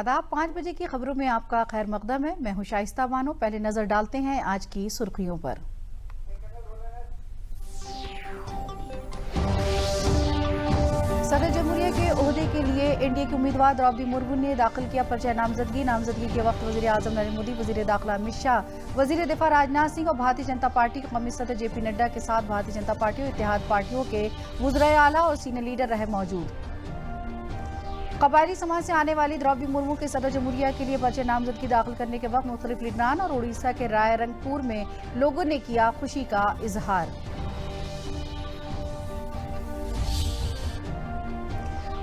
आदाब। 5 बजे की खबरों में आपका खैर मकदम है। मैं हूं शाइस्ता बानो। पहले नजर डालते हैं आज की सुर्खियों पर। सदर जमहूरिया के ओहदे के लिए एनडीए के उम्मीदवार द्रौपदी मुर्मू ने दाखिल किया पर्चा नामजदगी के वक्त वजीर आजम नरेंद्र मोदी, वजीर दाखिला अमित शाह, वजीर दिफा राजनाथ सिंह और भारतीय जनता पार्टी के कौमी सदर जेपी नड्डा के साथ भारतीय जनता पार्टी और इत्तेहाद पार्टियों के वज़राए आला और सीनियर लीडर रहे मौजूद। कबायली समाज से आने वाली द्रौपदी मुर्मू के सदर जमहूरिया के लिए पर्चा नामजदगी दाखिल करने के वक्त मुख्तलिफ लीडरान और उड़ीसा के रायरंगपुर में लोगों ने किया खुशी का इजहार।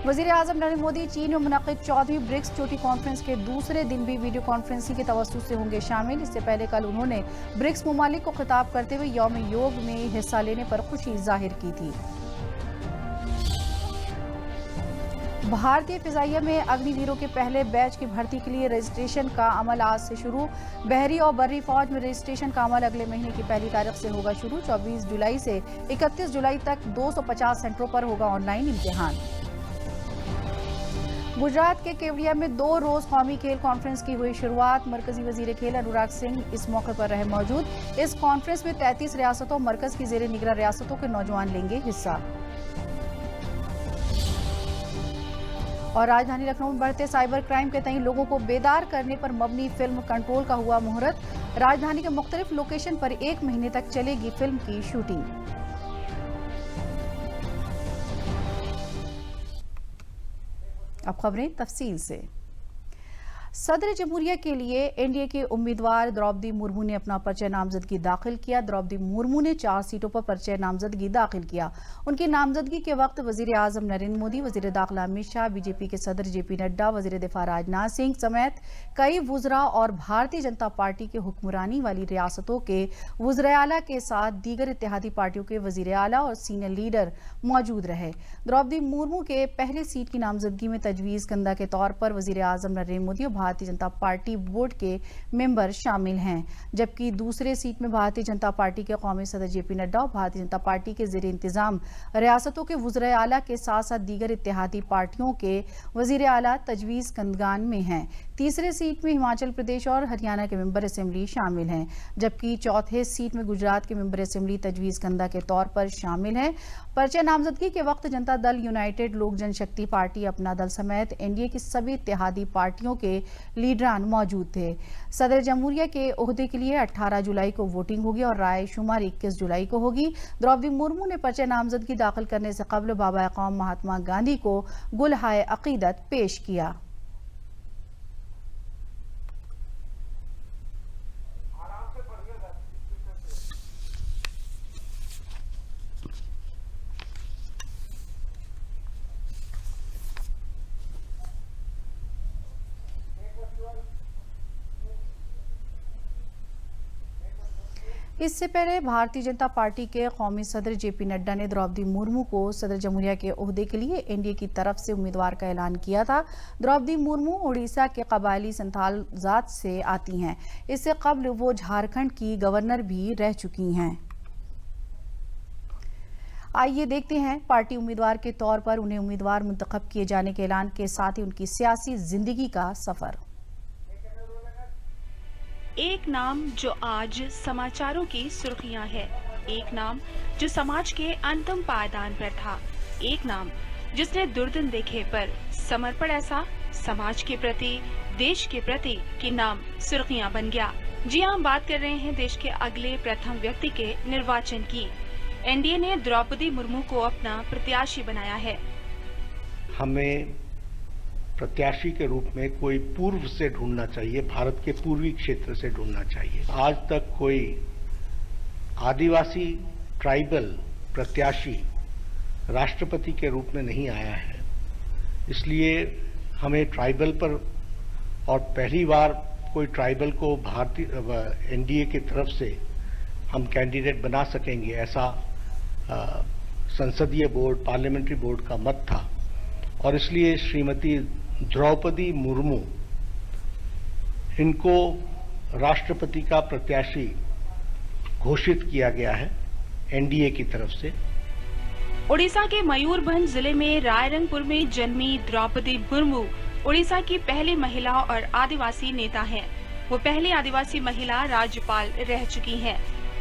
वज़ीर आज़म नरेंद्र मोदी चीन में मुनक़िद 14वीं ब्रिक्स चोटी कॉन्फ्रेंस के दूसरे दिन भी वीडियो कॉन्फ्रेंसिंग के तवस्सुत से होंगे शामिल। इससे पहले कल उन्होंने ब्रिक्स ममालिक को खिताब करते हुए यौम योग में हिस्सा लेने पर खुशी जाहिर की थी। भारतीय फिजाइया में अग्निवीरों के पहले बैच की भर्ती के लिए रजिस्ट्रेशन का अमल आज से शुरू। बहरी और बर्री फौज में रजिस्ट्रेशन का अमल अगले महीने की पहली तारीख से होगा शुरू। 24 जुलाई से 31 जुलाई तक 250 सेंटरों पर होगा ऑनलाइन इम्तिहान। गुजरात के केवड़िया में 2 रोज कौमी खेल कॉन्फ्रेंस की हुई शुरुआत। मरकजी वजीर खेल अनुराग सिंह इस मौके पर रहे मौजूद। इस कॉन्फ्रेंस में 33 रियासतों मरकज की जेर निगरान रियासतों के नौजवान लेंगे हिस्सा। और राजधानी लखनऊ में बढ़ते साइबर क्राइम के तई लोगों को बेदार करने पर मबनी फिल्म कंट्रोल का हुआ मुहूर्त। राजधानी के मुख्तलिफ लोकेशन पर 1 महीने तक चलेगी फिल्म की शूटिंग। अब खबरें तफसील से। सदर जमहूरिया के लिए एनडीए के उम्मीदवार द्रौपदी मुर्मू ने अपना पर्चा नामजदगी दाखिल किया। द्रौपदी मुर्मू ने 4 सीटों पर पर्चा नामजदगी दाखिल किया। उनकी नामजदगी के वक्त वजीर आजम नरेंद्र मोदी, वजीर दाखिला अमित शाह, बीजेपी के सदर जेपी नड्डा, वजीर दिफा राजनाथ सिंह समेत कई वुज़रा और भारतीय जनता पार्टी के हुक्मरानी वाली रियासतों के वज़राए आला के साथ दीगर इत्तेहादी पार्टियों के वजीर आला और सीनियर लीडर मौजूद रहे। द्रौपदी मुर्मू के पहले सीट की नामजदगी में तजवीज़ कंदा के तौर पर वजीर आजम नरेंद्र मोदी और भारतीय जनता पार्टी बोर्ड के मेंबर शामिल हैं, जबकि दूसरे सीट में भारतीय जनता पार्टी के कौमी सदर जेपी नड्डा और भारतीय जनता पार्टी के ज़ेर इंतजाम रियासतों के वज़राए आला के साथ साथ दीगर इत्तेहादी पार्टियों के वज़ीर आला तजवीज़ कंदगान में हैं। तीसरे सीट में हिमाचल प्रदेश और हरियाणा के मेंबर असेंबली शामिल हैं, जबकि चौथे सीट में गुजरात के मेंबर असेंबली तजवीज़ कंदा के तौर पर शामिल हैं। पर्चा नामजदगी के वक्त जनता दल यूनाइटेड, लोक जनशक्ति पार्टी, अपना दल समेत एनडीए की सभी इत्तेहादी पार्टियों के लीडरान मौजूद थे। सदर जमहूरिया के ओहदे के लिए 18 जुलाई को वोटिंग होगी और राय शुमारी 21 जुलाई को होगी। द्रौपदी मुर्मू ने पर्चा नामजदगी दाखिल करने से कबल बाबा कौम महात्मा गांधी को गुलहाए अकीदत पेश किया। इससे पहले भारतीय जनता पार्टी के कौमी सदर जेपी नड्डा ने द्रौपदी मुर्मू को सदर जमहूरिया के ओहदे के लिए एनडीए की तरफ से उम्मीदवार का ऐलान किया था। द्रौपदी मुर्मू उड़ीसा के कबायली संथाल जात से आती हैं। इससे कबल वो झारखंड की गवर्नर भी रह चुकी हैं। आइए देखते हैं पार्टी उम्मीदवार के तौर पर उन्हें उम्मीदवार मुंतखब किए जाने के ऐलान के साथ ही उनकी सियासी जिंदगी का सफर। एक नाम जो आज समाचारों की सुर्खियां है, एक नाम जो समाज के अंतिम पायदान पर था, एक नाम जिसने दुर्दिन देखे पर समर्पण ऐसा समाज के प्रति, देश के प्रति कि नाम सुर्खियां बन गया। जी हम बात कर रहे हैं देश के अगले प्रथम व्यक्ति के निर्वाचन की। एनडीए ने द्रौपदी मुर्मू को अपना प्रत्याशी बनाया है। हमें प्रत्याशी के रूप में कोई पूर्व से ढूंढना चाहिए, भारत के पूर्वी क्षेत्र से ढूंढना चाहिए। आज तक कोई आदिवासी ट्राइबल प्रत्याशी राष्ट्रपति के रूप में नहीं आया है, इसलिए हमें ट्राइबल पर, और पहली बार कोई ट्राइबल को भारतीय एनडीए की तरफ से हम कैंडिडेट बना सकेंगे, ऐसा संसदीय बोर्ड, पार्लियामेंट्री बोर्ड का मत था। और इसलिए श्रीमती द्रौपदी मुर्मू, इनको राष्ट्रपति का प्रत्याशी घोषित किया गया है एनडीए की तरफ से। उड़ीसा के मयूरभंज जिले में रायरंगपुर में जन्मी द्रौपदी मुर्मू उड़ीसा की पहली महिला और आदिवासी नेता हैं। वो पहली आदिवासी महिला राज्यपाल रह चुकी हैं।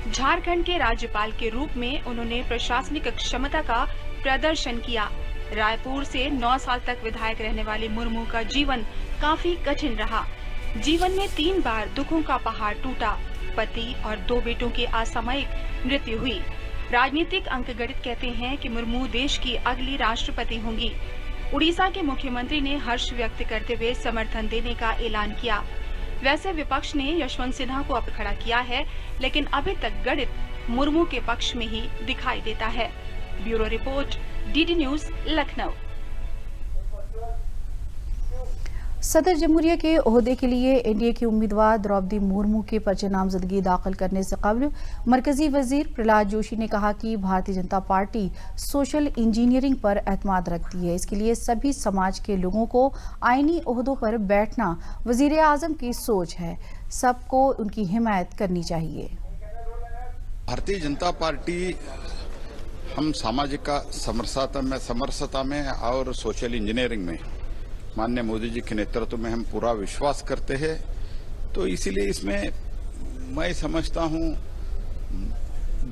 झारखंड के राज्यपाल के रूप में उन्होंने प्रशासनिक क्षमता का प्रदर्शन किया। रायपुर से 9 साल तक विधायक रहने वाले मुर्मू का जीवन काफी कठिन रहा। जीवन में 3 बार दुखों का पहाड़ टूटा। पति और 2 बेटों की असामयिक मृत्यु हुई। राजनीतिक अंकगणित कहते हैं कि मुर्मू देश की अगली राष्ट्रपति होंगी। उड़ीसा के मुख्यमंत्री ने हर्ष व्यक्त करते हुए समर्थन देने का ऐलान किया। वैसे विपक्ष ने यशवंत सिन्हा को अब खड़ा किया है, लेकिन अभी तक गणित मुर्मू के पक्ष में ही दिखाई देता है। Bureau report, DD news, Lucknow. सदर जमहूरिया के ओहदे के लिए एनडीए की उम्मीदवार द्रौपदी मुर्मू के पर्चे नामजदगी दाखिल करने से कबल मरकजी वजीर प्रहलाद जोशी ने कहा कि Bharatiya Janata party social engineering पर एतमाद रखती है। इसके लिए सभी समाज के लोगों को आईनी ओहदों पर बैठना वजीर आजम की सोच है। सबको उनकी हिमायत करनी चाहिए। भारतीय जनता पार्टी हम सामाजिक समरसता में और सोशल इंजीनियरिंग में माननीय मोदी जी के नेतृत्व में हम पूरा विश्वास करते हैं। तो इसीलिए इसमें मैं समझता हूं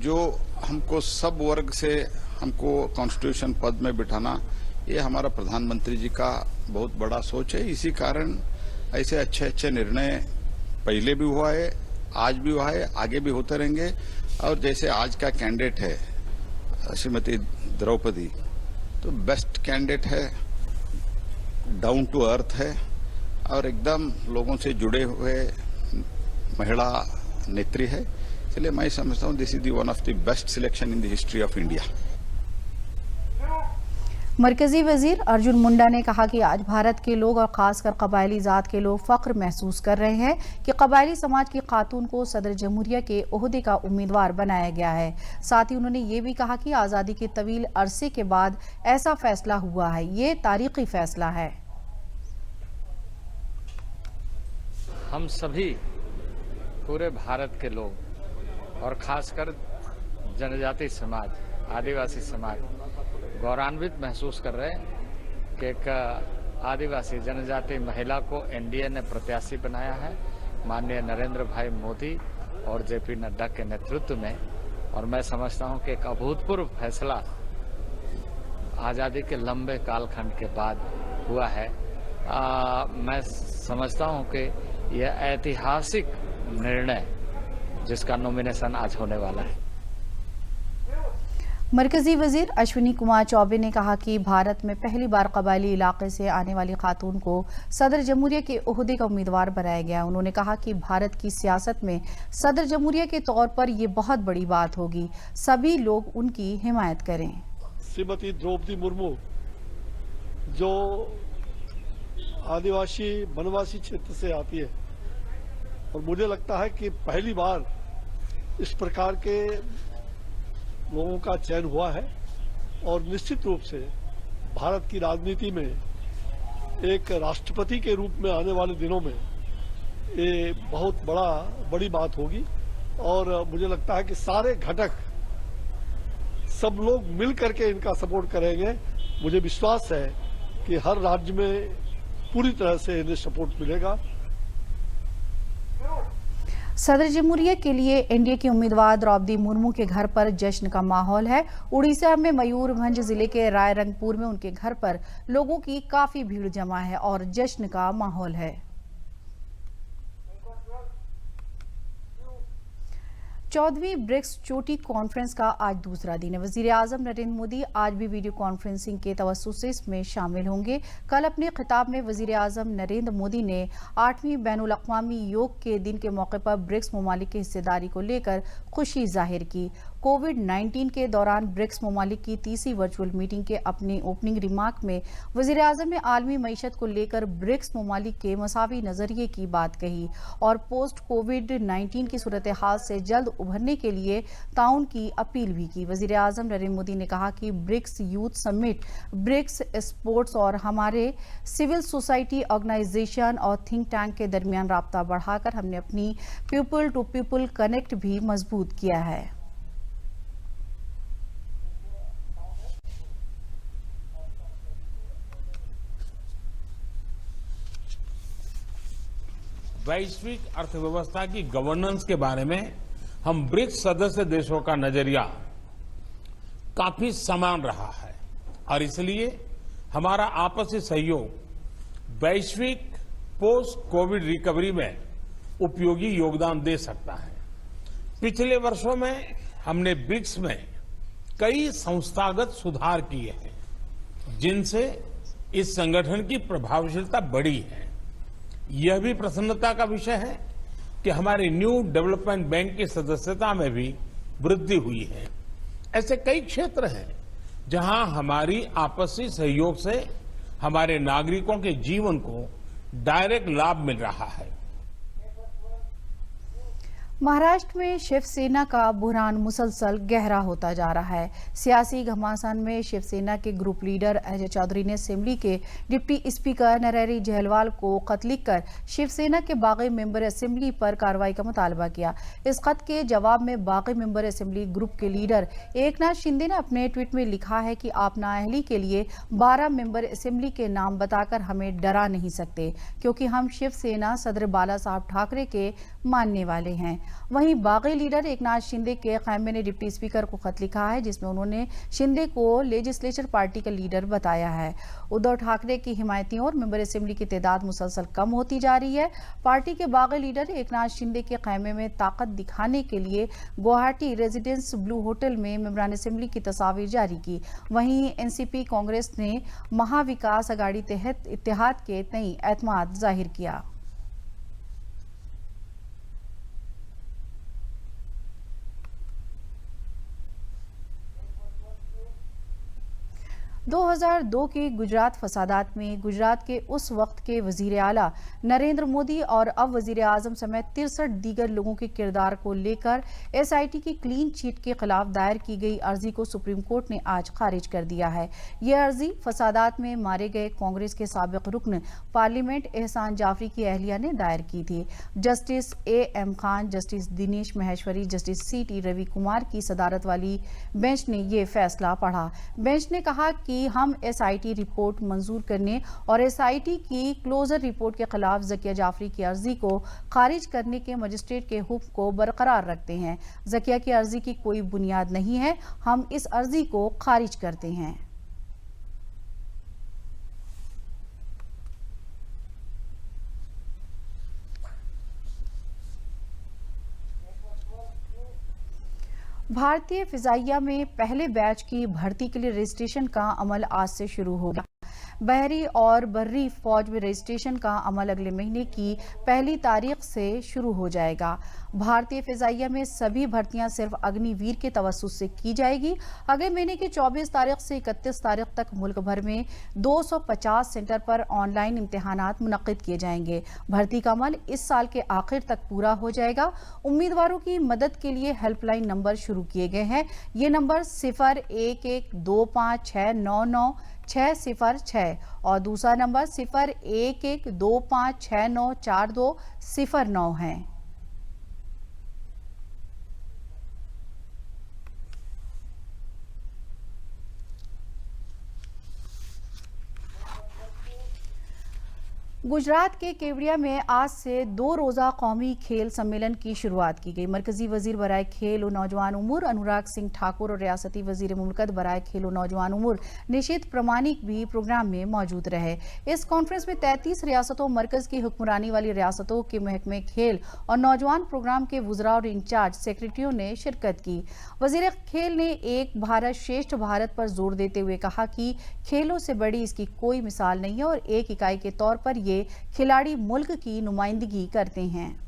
जो हमको सब वर्ग से हमको कॉन्स्टिट्यूशन पद में बिठाना, ये हमारा प्रधानमंत्री जी का बहुत बड़ा सोच है। इसी कारण ऐसे अच्छे अच्छे निर्णय पहले भी हुआ है, आज भी हुआ है, आगे भी होते रहेंगे। और जैसे आज का कैंडिडेट है श्रीमती द्रौपदी, तो बेस्ट कैंडिडेट है, डाउन टू अर्थ है और एकदम लोगों से जुड़े हुए महिला नेत्री है। इसलिए मैं समझता हूं this is the one of the best selection in the history of India. मरकजी वजीर अर्जुन मुंडा ने कहा कि आज भारत के लोग और खासकर कबायली जात के लोग फख्र महसूस कर रहे हैं कि कबायली समाज की खातून को सदर जमहूरिया के ओहदे का उम्मीदवार बनाया गया है। साथ ही उन्होंने ये भी कहा कि आज़ादी के तवील अरसे के बाद ऐसा फैसला हुआ है, ये तारीखी फैसला है। हम सभी पूरे भारत के लोग और खासकर जनजाति समाज, आदिवासी समाज गौरवान्वित महसूस कर रहे हैं कि एक आदिवासी जनजाति महिला को एनडीए ने प्रत्याशी बनाया है माननीय नरेंद्र भाई मोदी और जेपी नड्डा के नेतृत्व में। और मैं समझता हूं कि एक अभूतपूर्व फैसला आज़ादी के लंबे कालखंड के बाद हुआ है। मैं समझता हूं कि यह ऐतिहासिक निर्णय जिसका नॉमिनेशन आज होने वाला है। मरकजी वजीर अश्विनी कुमार चौबे ने कहा कि भारत में पहली बार कबायली इलाके से आने वाली खातून को सदर जमहूरिया के ओहदे का उम्मीदवार बनाया गया। उन्होंने कहा कि भारत की सियासत में सदर जमहूरिया के तौर पर ये बहुत बड़ी बात होगी, सभी लोग उनकी हिमायत करें। श्रीमती द्रौपदी मुर्मू जो आदिवासी वनवासी क्षेत्र से आती है और मुझे लगता है कि पहली बार इस प्रकार के लोगों का चयन हुआ है और निश्चित रूप से भारत की राजनीति में एक राष्ट्रपति के रूप में आने वाले दिनों में ये बहुत बड़ी बात होगी। और मुझे लगता है कि सारे घटक सब लोग मिल करके इनका सपोर्ट करेंगे। मुझे विश्वास है कि हर राज्य में पूरी तरह से इन्हें सपोर्ट मिलेगा। सदर जमहूरिया के लिए एनडीए की उम्मीदवार द्रौपदी मुर्मू के घर पर जश्न का माहौल है। उड़ीसा में मयूरभंज जिले के रायरंगपुर में उनके घर पर लोगों की काफी भीड़ जमा है और जश्न का माहौल है। 14वीं ब्रिक्स चोटी कॉन्फ्रेंस का आज दूसरा दिन है। वजीर आजम नरेंद्र मोदी आज भी वीडियो कॉन्फ्रेंसिंग के तवज्जुह से इसमें शामिल होंगे। कल अपने खिताब में वजीर आजम नरेंद्र मोदी ने 8वीं बैनुल-अक़वामी योग के दिन के मौके पर ब्रिक्स ममालिक की हिस्सेदारी को लेकर खुशी जाहिर की। कोविड-19 के दौरान ब्रिक्स ममालिक की तीसरी वर्चुअल मीटिंग के अपने ओपनिंग रिमार्क में वजीर आजम ने आलमी मईशत को लेकर ब्रिक्स ममालिक के मसावी नजरिए की बात कही और पोस्ट कोविड-19 की सूरत हाल से जल्द उभरने के लिए ताउन की अपील भी की। वजीर आजम नरेंद्र मोदी ने कहा कि BRICS youth summit, BRICS sports और हमारे सिविल सोसाइटी ऑर्गेनाइजेशन और थिंक टैंक के दरमियान राब्ता बढ़ाकर हमने अपनी पीपल टू पीपल कनेक्ट भी मजबूत किया है। वैश्विक अर्थव्यवस्था की गवर्नेंस के बारे में हम ब्रिक्स सदस्य देशों का नजरिया काफी समान रहा है और इसलिए हमारा आपसी सहयोग वैश्विक पोस्ट कोविड रिकवरी में उपयोगी योगदान दे सकता है। पिछले वर्षों में हमने ब्रिक्स में कई संस्थागत सुधार किए हैं जिनसे इस संगठन की प्रभावशीलता बढ़ी है। यह भी प्रसन्नता का विषय है कि हमारे न्यू डेवलपमेंट बैंक की सदस्यता में भी वृद्धि हुई है। ऐसे कई क्षेत्र हैं जहां हमारी आपसी सहयोग से हमारे नागरिकों के जीवन को डायरेक्ट लाभ मिल रहा है। महाराष्ट्र में शिवसेना का बुहरान मुसलसल गहरा होता जा रहा है। सियासी घमासान में शिवसेना के ग्रुप लीडर अजय चौधरी ने असेंबली के डिप्टी स्पीकर नरहरी झेलवाल को खत लिखकर शिवसेना के बागी मेंबर असेंबली पर कार्रवाई का मुतालबा किया। इस खत के जवाब में बागी मेंबर असेंबली ग्रुप के लीडर एकनाथ शिंदे ने अपने ट्वीट में लिखा है कि आप नाअहली के लिए 12 मेंबर असेंबली के नाम बताकर हमें डरा नहीं सकते, क्योंकि हम शिवसेना सदर बाला साहब ठाकरे के मानने वाले हैं। वहीं बागी लीडर एकनाथ शिंदे के खैमे ने डिप्टी स्पीकर को खत लिखा है जिसमें उन्होंने शिंदे को लेजिस्लेचर पार्टी का लीडर बताया है। उद्धव ठाकरे की हिमायतियों और मेंबर असेंबली की तादाद मुसलसल कम होती जा रही है। पार्टी के बागी लीडर एकनाथ शिंदे के खैमे में ताकत दिखाने के लिए गुवाहाटी रेजिडेंस ब्लू होटल में मेंबरान असेंबली की तस्वीर जारी की। वहीं एनसीपी कांग्रेस ने महाविकास अघाड़ी तहत इत्तेहाद के तई एतमाद जाहिर किया। दो 2002 के गुजरात फसादात में गुजरात के उस वक्त के वजीर आला नरेंद्र मोदी और अब वजीर आजम समेत 63 दीगर लोगों के किरदार को लेकर एसआईटी की क्लीन चिट के खिलाफ दायर की गई अर्जी को सुप्रीम कोर्ट ने आज खारिज कर दिया है। यह अर्जी फसादात में मारे गए कांग्रेस के साबिक रुकन पार्लियामेंट एहसान जाफरी की अहलिया ने दायर की थी। Justice am Khan, justice Dinesh Maheshwari, justice सीटी रवि कुमार की सदारत वाली बेंच ने यह फैसला पढ़ा। बेंच ने कहा कि हम एसआईटी रिपोर्ट मंजूर करने और एसआईटी की क्लोजर रिपोर्ट के खिलाफ जकिया जाफरी की अर्जी को खारिज करने के मजिस्ट्रेट के हुक्म को बरकरार रखते हैं। जकिया की अर्जी की कोई बुनियाद नहीं है, हम इस अर्जी को खारिज करते हैं। भारतीय फिजाइया में पहले बैच की भर्ती के लिए रजिस्ट्रेशन का अमल आज से शुरू होगा। बहरी और बर्री फौज में रजिस्ट्रेशन का अमल अगले महीने की 1 तारीख से शुरू हो जाएगा। भारतीय फिजाइया में सभी भर्तियां सिर्फ अग्निवीर के तवस्सुत से की जाएगी। अगले महीने की 24 तारीख से 31 तारीख तक मुल्क भर में 250 सेंटर पर ऑनलाइन इम्तिहानात मुनक्किद किए जाएंगे। भर्ती का अमल इस साल के आखिर तक पूरा हो जाएगा। उम्मीदवारों की मदद के लिए हेल्पलाइन नंबर शुरू किए गए हैं। ये नंबर 0112599606 और दूसरा नंबर 011256942009 है। गुजरात के केवड़िया में आज से 2 रोजा कौमी खेल सम्मेलन की शुरुआत की गई। मरकजी वजीर बराए खेल और नौजवान उमूर अनुराग सिंह ठाकुर और रियासती वजीर मुमलकत बराए खेल और नौजवान उमूर निशित प्रमाणिक भी प्रोग्राम में मौजूद रहे। इस कॉन्फ्रेंस में 33 रियासतों मरकज की हुक्मरानी वाली रियासतों के महकमे खेल और नौजवान प्रोग्राम के वुज़रा और इंचार्ज सेक्रेटरियों ने शिरकत की। वजीर खेल ने एक भारत श्रेष्ठ भारत पर जोर देते हुए कहा कि खेलों से बड़ी इसकी कोई मिसाल नहीं है और एक इकाई के तौर पर ये खिलाड़ी मुल्क की नुमाइंदगी करते हैं।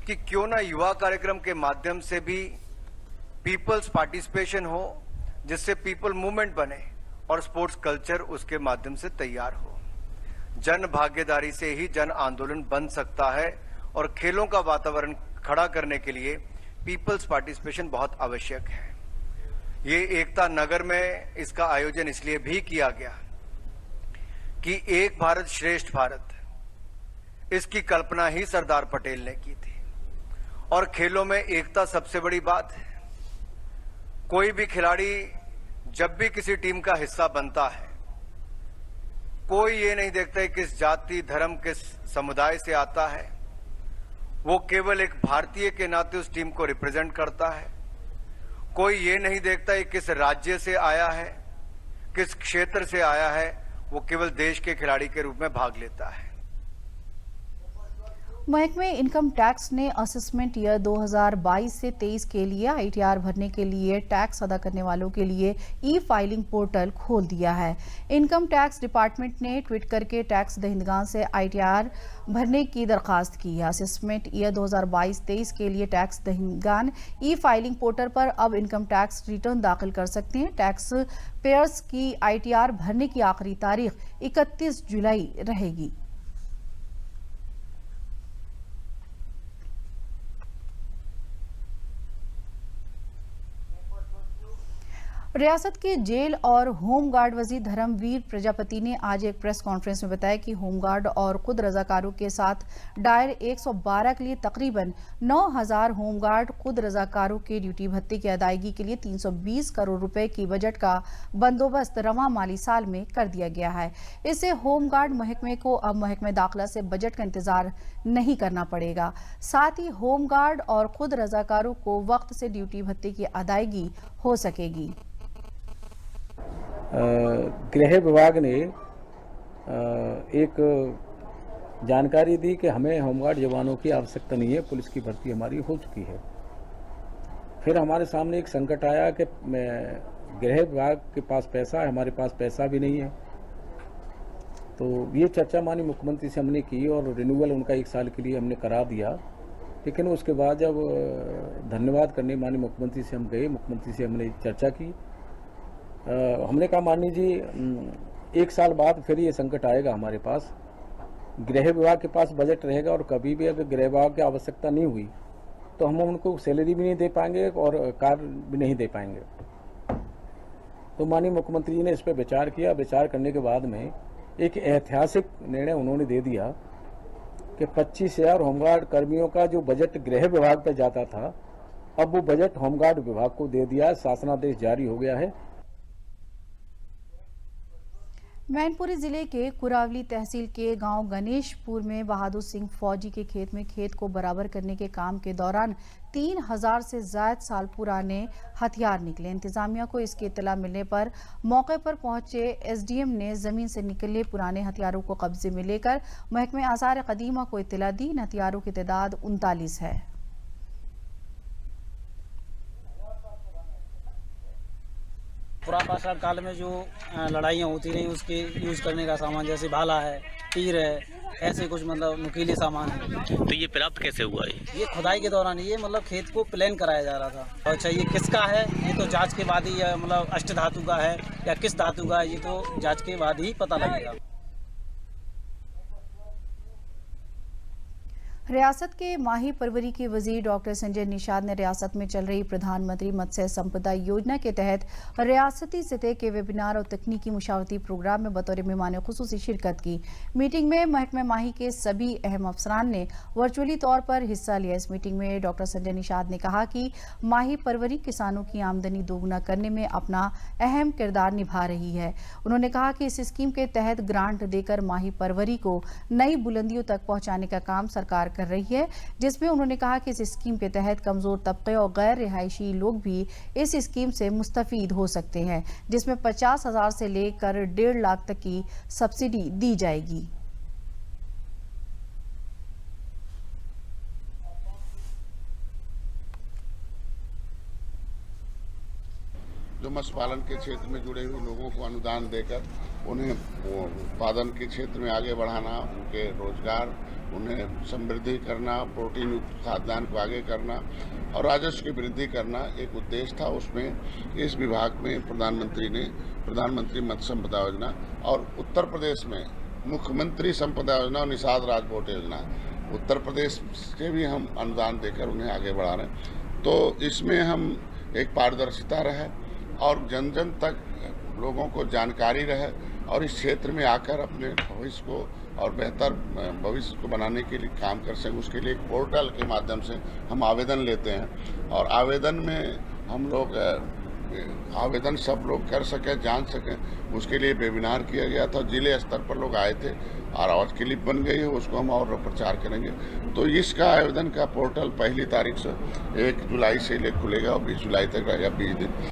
कि क्यों ना युवा कार्यक्रम के माध्यम से भी पीपल्स पार्टिसिपेशन हो, जिससे पीपल मूवमेंट बने और स्पोर्ट्स कल्चर उसके माध्यम से तैयार हो। जन भागीदारी से ही जन आंदोलन बन सकता है और खेलों का वातावरण खड़ा करने के लिए पीपल्स पार्टिसिपेशन बहुत आवश्यक है। ये एकता नगर में इसका आयोजन इसलिए भी किया गया कि एक भारत श्रेष्ठ भारत, इसकी कल्पना ही सरदार पटेल ने की थी और खेलों में एकता सबसे बड़ी बात है। कोई भी खिलाड़ी जब भी किसी टीम का हिस्सा बनता है, कोई ये नहीं देखता है किस जाति, धर्म, किस समुदाय से आता है। वो केवल एक भारतीय के नाते उस टीम को रिप्रेजेंट करता है। कोई ये नहीं देखता है किस राज्य से आया है, किस क्षेत्र से आया है। वो केवल देश के खिलाड़ी के रूप में भाग लेता है। महकमे इनकम टैक्स ने असेसमेंट ईयर 2022 से 23 के लिए आईटीआर भरने के लिए टैक्स अदा करने वालों के लिए ई फाइलिंग पोर्टल खोल दिया है। इनकम टैक्स डिपार्टमेंट ने ट्वीट करके टैक्स दहिंदगान से आईटीआर भरने की दरखास्त की है। असेसमेंट ईयर 2022-23 के लिए टैक्स दहिंदगान ई फाइलिंग पोर्टल पर अब इनकम टैक्स रिटर्न दाखिल कर सकते हैं। टैक्स पेयर्स की आईटीआर भरने की आखिरी तारीख 31 जुलाई रहेगी। रियासत के जेल और होमगार्ड वजीर धर्मवीर प्रजापति ने आज एक प्रेस कॉन्फ्रेंस में बताया कि होमगार्ड और खुद रजाकारों के साथ दायर 112 के लिए तकरीबन 9000 होमगार्ड खुद रजाकारों के ड्यूटी भत्ते की अदायगी के लिए 320 करोड़ रुपए की बजट का बंदोबस्त रवां माली साल में कर दिया गया है। इससे होमगार्ड महकमे को अब महकमे दाखिला से बजट का इंतजार नहीं करना पड़ेगा। साथ ही होमगार्ड और खुद रजाकारों को वक्त से ड्यूटी भत्ते की अदायगी हो सकेगी। गृह विभाग ने एक जानकारी दी कि हमें होमगार्ड जवानों की आवश्यकता नहीं है, पुलिस की भर्ती हमारी हो चुकी है। फिर हमारे सामने एक संकट आया कि गृह विभाग के पास पैसा है, हमारे पास पैसा भी नहीं है। तो ये चर्चा माननीय मुख्यमंत्री से हमने की और रिन्यूअल उनका 1 साल के लिए हमने करा दिया। लेकिन उसके बाद जब धन्यवाद करने माननीय मुख्यमंत्री से हम गए, मुख्यमंत्री से हमने चर्चा की। हमने कहा माननीय जी 1 साल बाद फिर ये संकट आएगा हमारे पास, गृह विभाग के पास बजट रहेगा और कभी भी अगर गृह विभाग की आवश्यकता नहीं हुई तो हम उनको सैलरी भी नहीं दे पाएंगे और कार्य भी नहीं दे पाएंगे। तो माननीय मुख्यमंत्री जी ने इस पर विचार किया। विचार करने के बाद में एक ऐतिहासिक निर्णय उन्होंने दे दिया कि 25,000 होमगार्ड कर्मियों का जो बजट गृह विभाग पर जाता था, अब वो बजट होमगार्ड विभाग को दे दिया। शासनादेश जारी हो गया है। मैनपुरी जिले के कुरावली तहसील के गांव गणेशपुर में बहादुर सिंह फौजी के खेत में खेत को बराबर करने के काम के दौरान 3000 से ज्यादा साल पुराने हथियार निकले। इंतजामिया को इसकी इत्तला मिलने पर मौके पर पहुंचे एसडीएम ने जमीन से निकले पुराने हथियारों को कब्जे में लेकर महकमे आसार कदीमा को इत्तला दी। इन हथियारों की तादाद 39 है। पुरापाषाण काल में जो लड़ाइयाँ होती रही उसके यूज करने का सामान जैसे भाला है, तीर है, ऐसे कुछ मतलब नुकीले सामान है। तो ये प्राप्त कैसे हुआ है? ये खुदाई के दौरान ये मतलब खेत को प्लान कराया जा रहा था। अच्छा ये किसका है ये तो जांच के बाद ही, मतलब अष्ट धातु का है या किस धातु का है ये तो जांच के बाद ही पता लगेगा। रियासत के माही परवरी के वजीर डॉक्टर संजय निषाद ने रियासत में चल रही प्रधानमंत्री मत्स्य संपदा योजना के तहत रियासती सतह के वेबिनार और तकनीकी मुशावरती प्रोग्राम में बतौर मेहमान खुसूसी शिरकत की। मीटिंग में महकमे माही के सभी अहम अफसरान ने वर्चुअली तौर पर हिस्सा लिया। इस मीटिंग में डॉक्टर संजय निषाद ने कहा कि माही परवरी किसानों की आमदनी दोगुना करने में अपना अहम किरदार निभा रही है। उन्होंने कहा कि इस स्कीम के तहत ग्रांट देकर माही परवरी को नई बुलंदियों तक पहुंचाने का काम सरकार कर रही है, जिसमें उन्होंने कहा कि इस स्कीम के तहत कमजोर तबके और गैर रिहायशी लोग भी इस स्कीम से मुस्तफीद हो सकते हैं, जिसमें 50,000 से लेकर 1.5 लाख तक की सब्सिडी दी जाएगी। जो मत्स्य पालन के क्षेत्र में जुड़े हुए लोगों को अनुदान देकर उन्हें उत्पादन के क्षेत्र में आगे बढ़ाना, उनके रोजगार, उन्हें समृद्धि करना, प्रोटीन युक्त खाद्यान्न को आगे करना और राजस्व की वृद्धि करना एक उद्देश्य था। उसमें इस विभाग में प्रधानमंत्री ने प्रधानमंत्री मत्स्य संपदा योजना और उत्तर प्रदेश में मुख्यमंत्री संपदा योजना और निषाद राजपोर्ट योजना, उत्तर प्रदेश से भी हम अनुदान देकर उन्हें आगे बढ़ा रहे हैं। तो इसमें हम एक पारदर्शिता रहे और जन जन तक लोगों को जानकारी रहे और इस क्षेत्र में आकर अपने भविष्य को और बेहतर भविष्य को बनाने के लिए काम कर सकें। उसके लिए एक पोर्टल के माध्यम से हम आवेदन लेते हैं और आवेदन में हम लोग आवेदन सब लोग कर सकें, जान सकें, उसके लिए वेबिनार किया गया था। जिले स्तर पर लोग आए थे और आज क्लिप बन गई है, उसको हम और प्रचार करेंगे। तो इसका आवेदन का पोर्टल 1 तारीख से 1 जुलाई से ले खुलेगा और 20 जुलाई तक रहेगा, 20 दिन।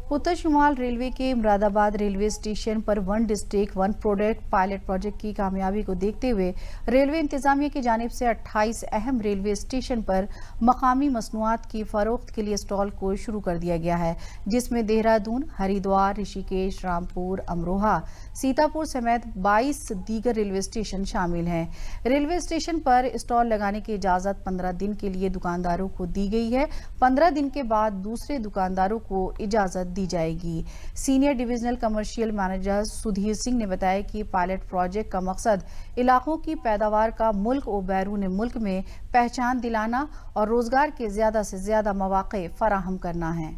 उत्तर शुमाल रेलवे के मुरादाबाद रेलवे स्टेशन पर one district one product pilot project की कामयाबी को देखते हुए रेलवे इंतजामिया की जानिब से 28 अहम रेलवे स्टेशन पर मकामी मसनूआत की फरोख्त के लिए स्टॉल को शुरू कर दिया गया है, जिसमें देहरादून, हरिद्वार, ऋषिकेश, रामपुर, अमरोहा, सीतापुर समेत 22 दीगर रेलवे स्टेशन शामिल हैं। रेलवे स्टेशन पर स्टॉल लगाने की इजाज़त 15 दिन के लिए दुकानदारों को दी गई है। 15 दिन के बाद दूसरे दुकानदारों को इजाज़त दी जाएगी। Senior divisional commercial manager Sudhir Singh ने बताया कि पायलट प्रोजेक्ट का मकसद इलाकों की पैदावार का मुल्क और बैरून मुल्क में पहचान दिलाना और रोजगार के ज्यादा से ज्यादा मौके फराहम करना है।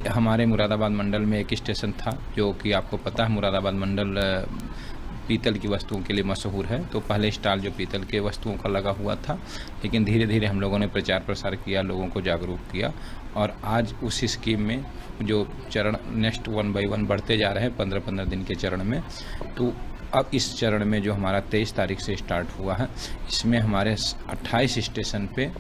हमारे मुरादाबाद मंडल में एक स्टेशन था, जो कि आपको पता है मुरादाबाद मंडल पीतल की वस्तुओं के लिए मशहूर है। तो पहले स्टॉल जो पीतल के वस्तुओं का लगा हुआ था, लेकिन धीरे धीरे हम लोगों ने प्रचार प्रसार किया, लोगों को जागरूक किया और आज उस स्कीम में जो चरण नेक्स्ट 1 बाय 1 बढ़ते जा रहे हैं 15-15 दिन के चरण में। तो अब इस चरण में जो हमारा 23 तारीख से स्टार्ट हुआ है, इसमें हमारे 28 स्टेशन पे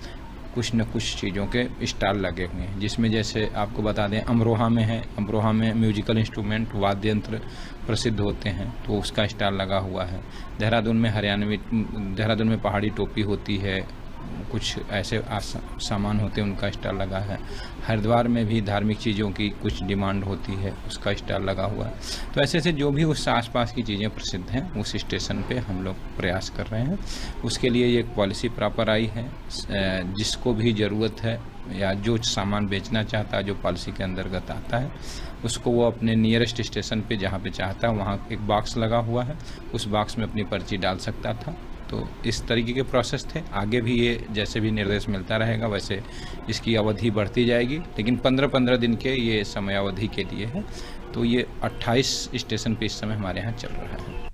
कुछ न कुछ चीज़ों के स्टॉल लगे हुए हैं, जिसमें जैसे आपको बता दें अमरोहा में है, अमरोहा में म्यूजिकल इंस्ट्रूमेंट वाद्य यंत्र प्रसिद्ध होते हैं, तो उसका स्टॉल लगा हुआ है। देहरादून में पहाड़ी टोपी होती है, कुछ ऐसे सामान होते हैं, उनका स्टॉल लगा है। हरिद्वार में भी धार्मिक चीज़ों की कुछ डिमांड होती है, उसका स्टॉल लगा हुआ है। तो ऐसे ऐसे जो भी उस आसपास की चीज़ें प्रसिद्ध हैं, उस स्टेशन पे हम लोग प्रयास कर रहे हैं। उसके लिए ये पॉलिसी प्रॉपर आई है, जिसको भी ज़रूरत है या जो सामान बेचना चाहता है, जो पॉलिसी के अंतर्गत आता है, उसको वो अपने नियरेस्ट स्टेशन पे जहाँ पे चाहता है वहाँ एक बॉक्स लगा हुआ है, उस बॉक्स में अपनी पर्ची डाल सकता था। तो इस तरीके के प्रोसेस थे। आगे भी ये जैसे भी निर्देश मिलता रहेगा वैसे इसकी अवधि बढ़ती जाएगी, लेकिन 15-15 दिन के ये समयावधि के लिए है। तो ये 28 स्टेशन पे इस समय हमारे यहाँ चल रहा है।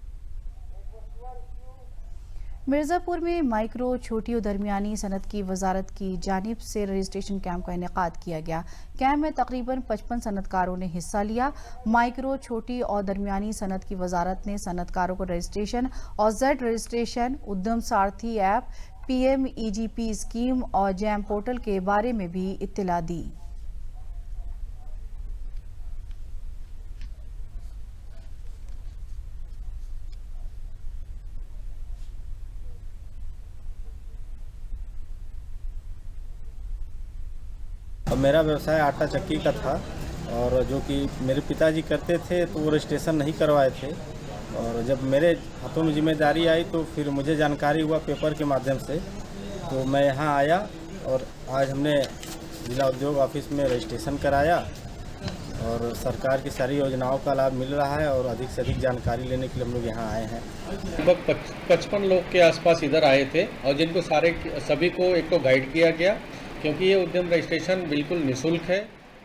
मिर्ज़ापुर में माइक्रो, छोटी और दरमियानी सनत की वजारत की जानिब से रजिस्ट्रेशन कैंप का इनेकाद किया गया। कैंप में तकरीबन 55 सनतकारों ने हिस्सा लिया। माइक्रो, छोटी और दरमियानी सनत की वजारत ने सनतकारों को रजिस्ट्रेशन और जेड रजिस्ट्रेशन, उद्यम सारथी ऐप, PMEGP स्कीम और जैम पोर्टल के बारे में भी इत्तला दी। मेरा व्यवसाय आटा चक्की का था और जो कि मेरे पिताजी करते थे, तो वो रजिस्ट्रेशन नहीं करवाए थे। और जब मेरे हाथों में जिम्मेदारी आई तो फिर मुझे जानकारी हुआ पेपर के माध्यम से, तो मैं यहाँ आया और आज हमने जिला उद्योग ऑफिस में रजिस्ट्रेशन कराया और सरकार की सारी योजनाओं का लाभ मिल रहा है और अधिक से अधिक जानकारी लेने के लिए हम लोग यहाँ आए हैं। लगभग 55 लोग के आसपास इधर आए थे और जिनको सभी को एक तो गाइड किया गया, क्योंकि ये उद्यम रजिस्ट्रेशन बिल्कुल निःशुल्क है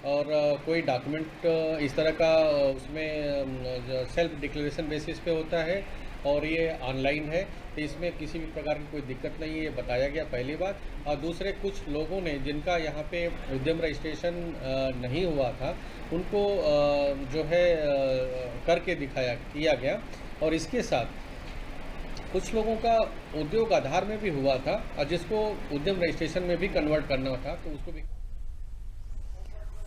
और कोई डॉक्यूमेंट इस तरह का उसमें सेल्फ डिक्लेरेशन बेसिस पे होता है और ये ऑनलाइन है, तो इसमें किसी भी प्रकार की कोई दिक्कत नहीं है, ये बताया गया पहली बात। और दूसरे कुछ लोगों ने जिनका यहाँ पे उद्यम रजिस्ट्रेशन नहीं हुआ था, उनको जो है करके किया गया। और इसके साथ कुछ लोगों का उद्योग आधार में भी हुआ था और जिसको उद्यम रजिस्ट्रेशन में भी कन्वर्ट करना था, तो उसको भी।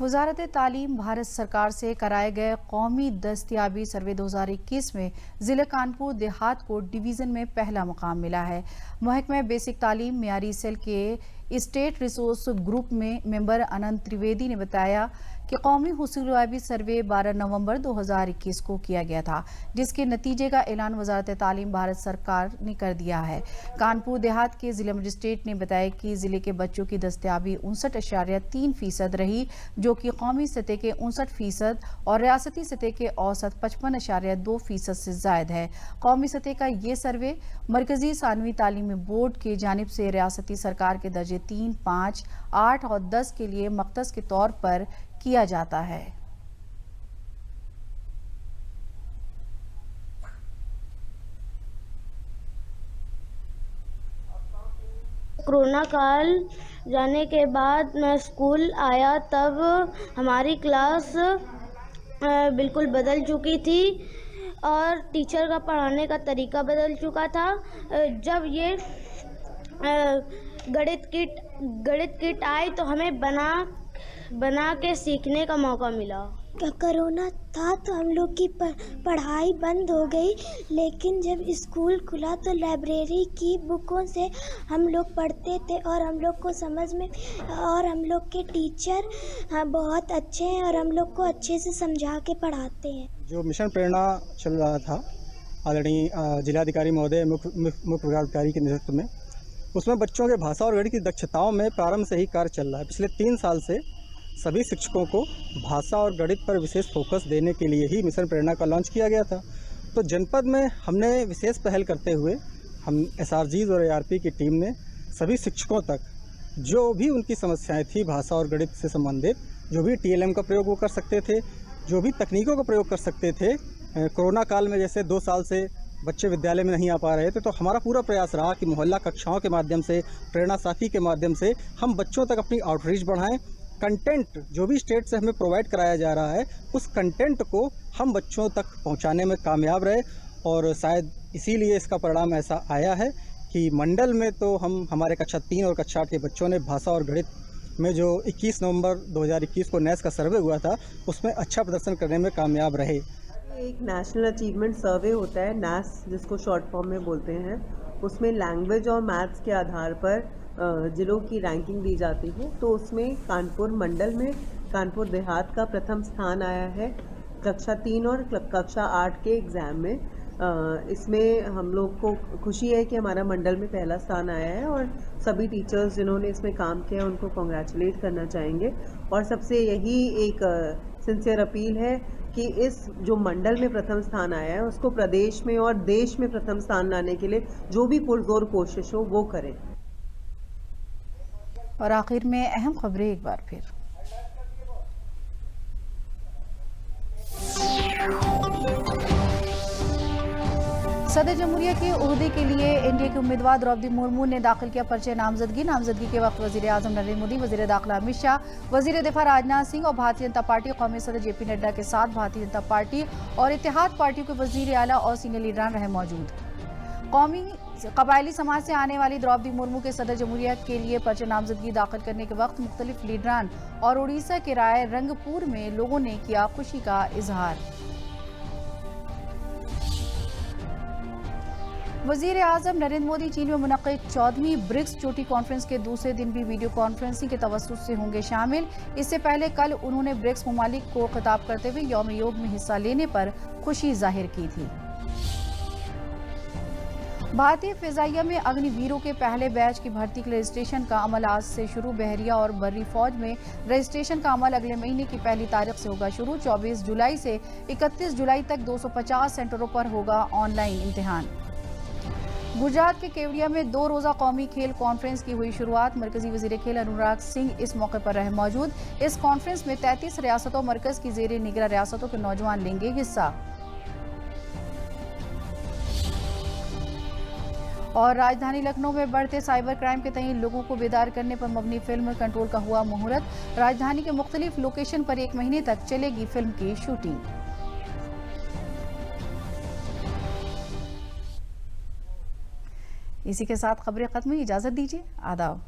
वजारत तालीम भारत सरकार से कराए गए कौमी दस्तयाबी सर्वे 2021 में जिला कानपुर देहात को डिवीज़न में पहला मुकाम मिला है। महकमा बेसिक तालीम मियारी सेल के स्टेट रिसोर्स ग्रुप में मेंबर अनंत त्रिवेदी ने बताया कि कौमी हुसूल-याबी सर्वे 12 नवंबर 2021 को किया गया था, जिसके नतीजे का ऐलान वजारत तालीम भारत सरकार ने कर दिया है। कानपुर देहात के जिला मजिस्ट्रेट ने बताया कि जिले के बच्चों की दस्तयाबी 59.3% रही, जो कि कौमी सतह के 59% और रियासती सतह के औसत 55.2% से जायद है। कौमी सतह का ये सर्वे मरकजी सानवी तालीमी बोर्ड की जानिब से रियासती सरकार के दर्जे 3, 5, 8 और 10 के लिए मख्तस के तौर पर किया जाता है। कोरोना काल जाने के बाद मैं स्कूल आया तब हमारी क्लास बिल्कुल बदल चुकी थी और टीचर का पढ़ाने का तरीका बदल चुका था। जब ये गणित किट आई तो हमें बना के सीखने का मौका मिला। कोरोना था तो हम लोग की पढ़ाई बंद हो गई, लेकिन जब स्कूल खुला तो लाइब्रेरी की बुकों से हम लोग पढ़ते थे और हम लोग को समझ में, और हम लोग के टीचर बहुत अच्छे हैं और हम लोग को अच्छे से समझा के पढ़ाते हैं। जो मिशन प्रेरणा चल रहा था आदरणीय जिलाधिकारी महोदय मुख्य विकासाधिकारी के नेतृत्व में, उसमें बच्चों के भाषा और गणित की दक्षताओं में प्रारंभ से ही कार्य चल रहा है। पिछले 3 साल से सभी शिक्षकों को भाषा और गणित पर विशेष फोकस देने के लिए ही मिशन प्रेरणा का लॉन्च किया गया था। तो जनपद में हमने विशेष पहल करते हुए हम SRGs और ARP की टीम ने सभी शिक्षकों तक जो भी उनकी समस्याएं थी भाषा और गणित से संबंधित, जो भी TLM का प्रयोग वो कर सकते थे, जो भी तकनीकों का प्रयोग कर सकते थे। कोरोना काल में जैसे 2 साल से बच्चे विद्यालय में नहीं आ पा रहे थे, तो हमारा पूरा प्रयास रहा कि मोहल्ला कक्षाओं के माध्यम से, प्रेरणा साथी के माध्यम से हम बच्चों तक अपनी आउटरीच बढ़ाएं। कंटेंट जो भी स्टेट से हमें प्रोवाइड कराया जा रहा है, उस कंटेंट को हम बच्चों तक पहुंचाने में कामयाब रहे और शायद इसीलिए इसका परिणाम ऐसा आया है कि मंडल में तो हमारे कक्षा 3 और कक्षा 8 के बच्चों ने भाषा और गणित में जो 21 नवंबर 2021 को NAS का सर्वे हुआ था, उसमें अच्छा प्रदर्शन करने में कामयाब रहे। एक नेशनल अचीवमेंट सर्वे होता है NAS, जिसको शॉर्ट फॉर्म में बोलते हैं। उसमें लैंग्वेज और मैथ्स के आधार पर जिलों की रैंकिंग दी जाती है। तो उसमें कानपुर मंडल में कानपुर देहात का प्रथम स्थान आया है कक्षा 3 और कक्षा 8 के एग्ज़ाम में। इसमें हम लोग को खुशी है कि हमारा मंडल में पहला स्थान आया है और सभी टीचर्स जिन्होंने इसमें काम किया उनको कॉन्ग्रेचुलेट करना चाहेंगे। और सबसे यही एक सिंसियर अपील है कि इस जो मंडल में प्रथम स्थान आया है उसको प्रदेश में और देश में प्रथम स्थान लाने के लिए जो भी पुरजोर कोशिश हो वो करें। और आखिर में अहम खबरें एक बार फिर। सदर जमहूरिया के ओहदे के लिए एनडीए के उम्मीदवार द्रौपदी मुर्मू ने दाखिल किया पर्चे नामजदगी के वक्त वजीर आजम नरेंद्र मोदी, वजीर दाखिला अमित शाह, वजीर दिफा राजनाथ सिंह और भारतीय जनता पार्टी कौमी सदर JP नड्डा के साथ भारतीय जनता पार्टी और इत्तेहाद पार्टी के वजीर आला और सीनियर लीडरान रहे मौजूद। कौमी कबायली समाज से आने वाली द्रौपदी मुर्मू के सदर जमहूरिया के लिए पर्चे नामजदगी दाखिल करने के वक्त मुख्तलिफ लीडरान और उड़ीसा के राय रंगपुर में लोगों ने किया खुशी का इजहार। वजीर आजम नरेंद्र मोदी चीन में मुनक्किद 14वीं ब्रिक्स चोटी कॉन्फ्रेंस के दूसरे दिन भी वीडियो कॉन्फ्रेंसिंग के तवस्सुत से होंगे शामिल। इससे पहले कल उन्होंने ब्रिक्स ममालिक को खिताब करते हुए यौम योग में हिस्सा लेने पर खुशी जाहिर की थी। भारतीय फिजाइया में अग्निवीरों के पहले बैच की भर्ती के रजिस्ट्रेशन का अमल आज से शुरू। बहरिया और बर्री फौज में रजिस्ट्रेशन का अमल अगले महीने की पहली तारीख से होगा शुरू। 24 जुलाई से 31 जुलाई तक 250 सेंटरों पर होगा ऑनलाइन इम्तिहान। गुजरात के केवड़िया में 2 रोजा कौमी खेल कॉन्फ्रेंस की हुई शुरुआत। मरकजी वजीर खेल अनुराग सिंह इस मौके पर रहे मौजूद। इस कॉन्फ्रेंस में 33 रियासतों मरकज की जेर निगरां रियासतों के नौजवान लेंगे हिस्सा। और राजधानी लखनऊ में बढ़ते साइबर क्राइम के तय लोगों को बेदार करने पर मबनी फिल्म कंट्रोल का हुआ मुहूर्त। राजधानी के मुख्तलिफ लोकेशन पर 1 महीने तक चलेगी फिल्म की शूटिंग। इसी के साथ खबरें खत्म हुई। इजाजत दीजिए। आदाब।